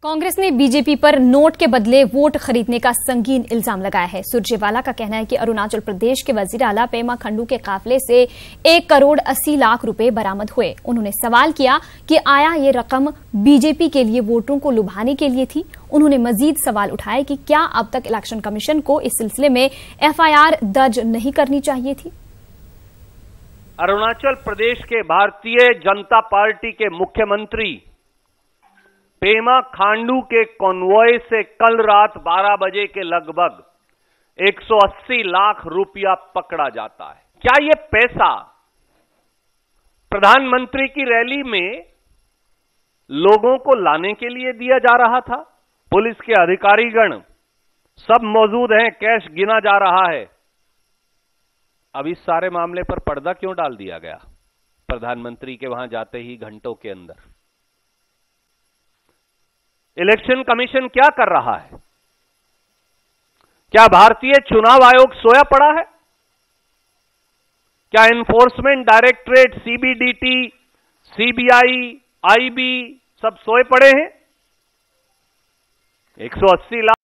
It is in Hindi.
कांग्रेस ने बीजेपी पर नोट के बदले वोट खरीदने का संगीन इल्जाम लगाया है। सुरजेवाला का कहना है कि अरुणाचल प्रदेश के वजीर आला पेमा खंडू के काफिले से 1 करोड़ 80 लाख रुपए बरामद हुए। उन्होंने सवाल किया कि आया ये रकम बीजेपी के लिए वोटरों को लुभाने के लिए थी। उन्होंने मजीद सवाल उठाए कि क्या अब तक इलेक्शन कमीशन को इस सिलसिले में एफआईआर दर्ज नहीं करनी चाहिए थी। अरुणाचल प्रदेश के भारतीय जनता पार्टी के मुख्यमंत्री पेमा खांडू के कॉन्वॉय से कल रात 12 बजे के लगभग 180 लाख रुपया पकड़ा जाता है। क्या ये पैसा प्रधानमंत्री की रैली में लोगों को लाने के लिए दिया जा रहा था? पुलिस के अधिकारीगण सब मौजूद हैं, कैश गिना जा रहा है। अब इस सारे मामले पर पर्दा क्यों डाल दिया गया प्रधानमंत्री के वहां जाते ही घंटों के अंदर? इलेक्शन कमीशन क्या कर रहा है? क्या भारतीय चुनाव आयोग सोया पड़ा है? क्या enforcement directorate, CBDT, CBI, IB सब सोए पड़े हैं? 180 लाख